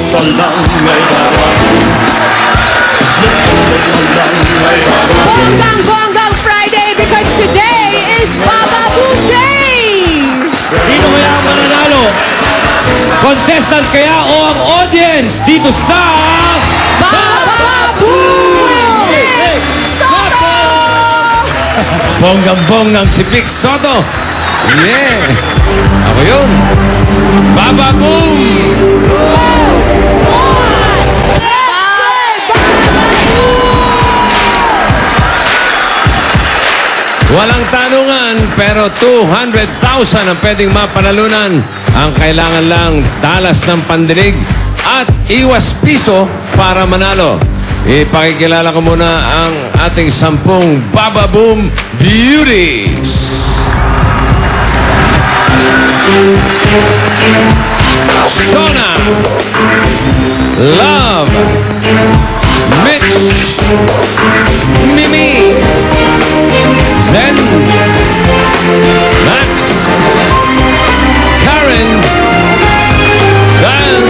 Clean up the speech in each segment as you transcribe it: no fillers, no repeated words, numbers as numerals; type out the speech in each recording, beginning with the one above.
pa lang ay bababoom. Bonggang Friday because today is Baba Boom Day! Sino kaya ang mananalo? Contestants kaya o ang audience dito sa Baba Boom Soto! Bonggang-bonggang si Vic Soto. Yeah! Ako yun. Baba Boom! Walang tanungan, pero 200,000 ang pwedeng mapanalunan. Ang kailangan lang, talas ng pandinig at iwas piso para manalo. Ipakikilala ko muna ang ating 10 Baba Boom Beauties. Shona, Love, Mitch, Mimi, Zen, Max, Karen, Dan,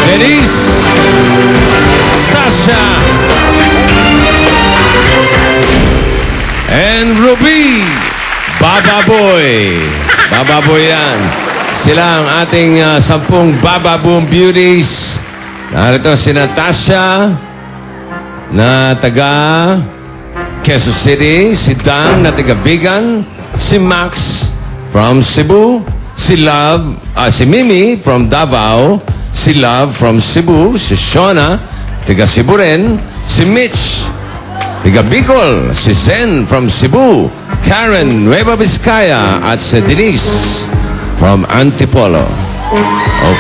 Denise, Tasha, and Ruby. Baba Boy. Baba Boy yan. Sila ang ating 10 Baba Boom Beauties. Narito si Natasha na taga Quezon City, si Dan na taga Bigan, si Max from Cebu, si Love, si Mimi from Davao, si Love from Cebu, si Shona taga Cebu rin, si Mitch taga Bicol, si Zen from Cebu, Karen Nueva Vizcaya at si Denise from Antipolo.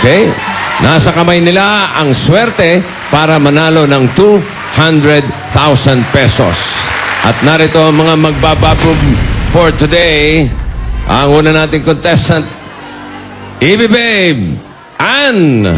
Okay? Nasa kamay nila ang swerte para manalo ng 200,000 pesos. At narito ang mga magbababog for today. Ang una nating contestant, Evie Babe, Ann.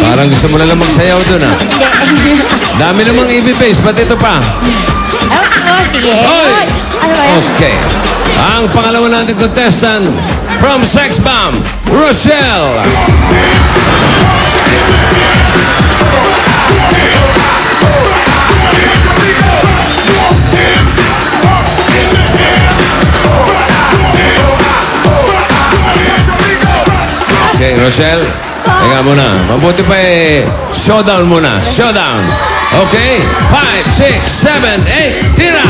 Parang gusto mo na lang magsayaw doon, ah. Dami namang Evie Babe, ba't ito pa? Sige. Oy! Ano ba yan? Okay. Ang pangalawa natin contestant from Sex Bomb, Rochelle. Okay, Rochelle. Teka muna. Mabuti pa showdown muna. Showdown. Okay. 5, 6, 7, 8. Tira!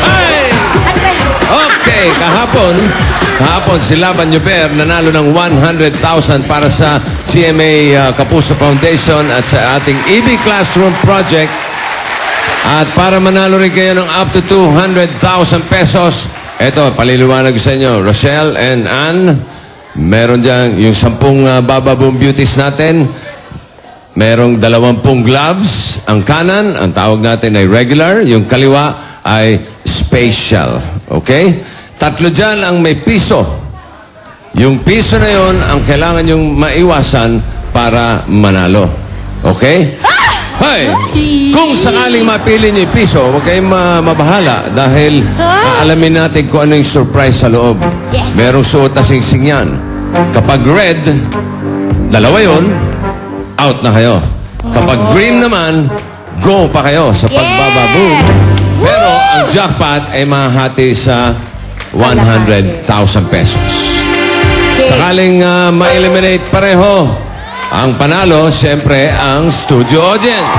Ay! Okay. Kahapon si Laban Yuber nanalo ng 100,000 para sa GMA Kapuso Foundation at sa ating EB Classroom Project. At para manalo rin kayo ng up to 200,000 pesos, eto, paliliwanag sa inyo, Rochelle and Ann, meron dyan yung 10 Baba Boom Beauties natin. Merong 20 gloves. Ang kanan, ang tawag natin ay regular. Yung kaliwa ay special. Okay? 3 dyan ang may piso. Yung piso na yon ang kailangan yung maiwasan para manalo. Okay? Hey, kung sakaling mapili niyo yung piso, huwag kayong mabahala dahil alamin natin kung ano yung surprise sa loob. Yes. Merong suot na singsing yan. Kapag red, 2 yun, out na kayo. Kapag green naman, go pa kayo sa pagbababoom. Pero ang jackpot ay mahati sa 100,000 pesos. Sakaling ma-eliminate pareho, ang panalo, siyempre, ang studio audience.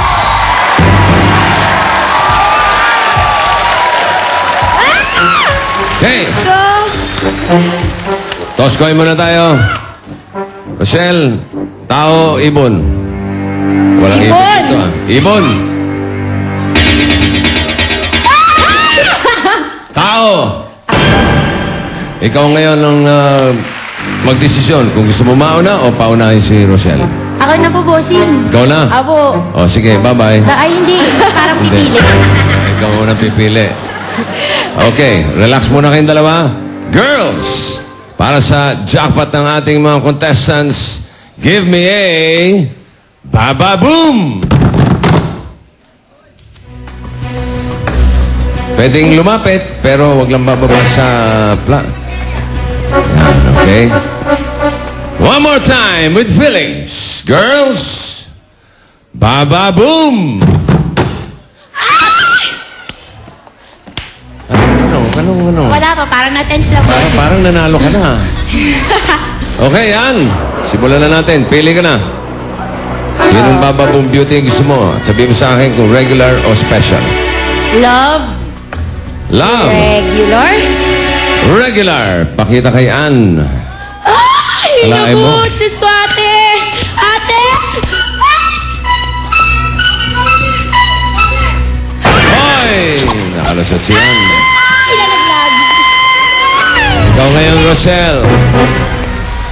Okay. Toss coin muna tayo. Rochelle, tao, ibon. Walang ibon dito, ah. Ibon. Tao. Ikaw ngayon ang magdesisyon kung gusto mo mauna o paunahin si Rochelle. Ako na po, bossing. Ikaw na? Apo. O, sige, bye-bye. Ay, hindi. Parang Hindi. pipili. Ikaw muna pipili. Okay, relax muna kayong dalawa. Girls, para sa jackpot ng ating mga contestants, give me a Baba Boom! Pwedeng lumapit, pero wag lang bababa sa Yan, okay? One more time with feelings. Girls, Baba Boom! Ano? Wala pa, parang na-tense lang, bossing. Parang nanalo ka na. Okay, yan. Simulan na natin. Pili ka na. Sinong Baba Boom Beauty ang gusto mo? Sabihin mo sa akin kung regular o special. Love. Love. Regular. Regular. Pakita kay Ann. Ay, Alain mo. naku, Diyos ko, ate. Ate! Hoy! Nakalusot si Ann. Ilalaglag. Ikaw ngayon, Rochelle.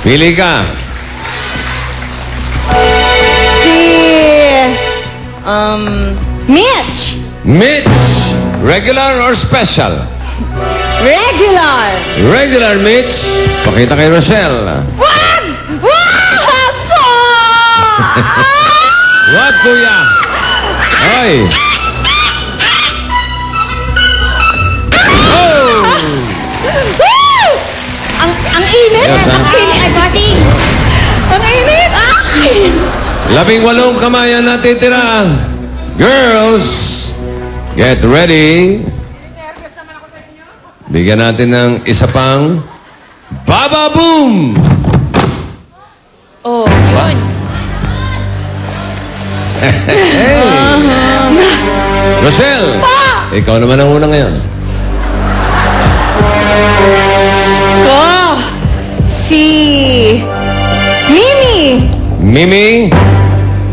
Pili ka. Mitch. Mitch. Regular or special? Regular. Regular, Mitch. Pakita kay Rochelle. Wag! Wag po! Wag, kuya. Hoy. Oh! Woo! Ang init. Yes, ha? Ang init. Ay, bossing. Ang init. Ay! 18 kamay ang natitira. Girls, get ready. Bigyan natin ng isa pang Baba Boom! Oh, yun. Rochelle, ikaw naman ang una ngayon. Ko. Si Mimi. Mimi,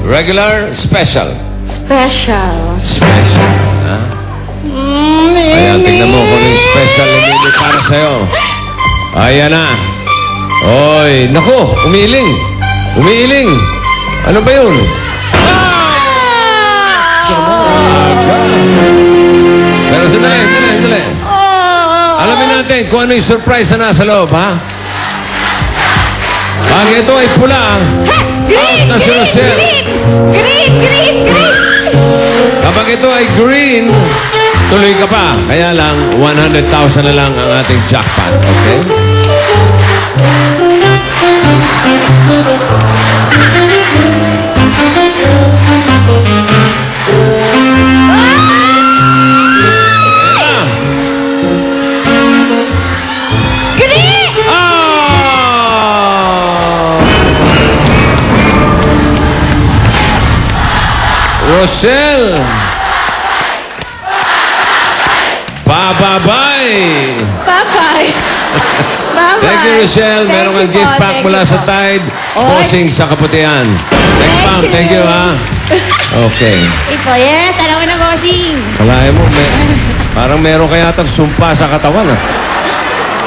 regular, special. Special. Special. Ha? Mimi. Ayan, tignan mo kung yung special na Mimi para sa'yo. Ayan na. Oy, naku, umiiling. Umiiling. Ano ba yun? Pero sandali. Alamin natin kung ano yung surprise na nasa loob, ha? Pag ito ay pula, Green. na si Rochelle. Green. Kapag ito ay green, tuloy ka pa. Kaya lang, 100,000 na lang ang ating jackpot. Okay? Ah! Green. Ah! Rochelle! Bababay! Bye-bye. Bye-bye. Thank you, Rochelle. Thank Meron you kang po, gift pack thank mula you sa po. Tide. Oy. Bossing sa Kaputian. Thanks, ma'am. Thank you, ha? Okay. Ito, yes. Alam ko na, bossing. Kalahin mo, parang meron kaya yatang sumpa sa katawan, ha?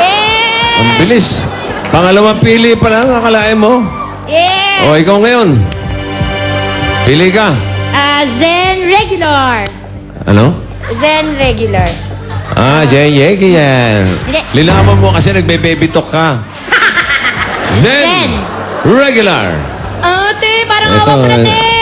Yeah! Ang bilis. Pangalawang pili pa lang, akalain mo. Yeah! O, ikaw ngayon. Pili ka. Zen regular. Ano? Zen regular. Yegi yan. Hindi. Linawan mo kasi nagbe-baby talk ka. Zen. Zen. Regular. Ate, parang Ito, awa mo na, te.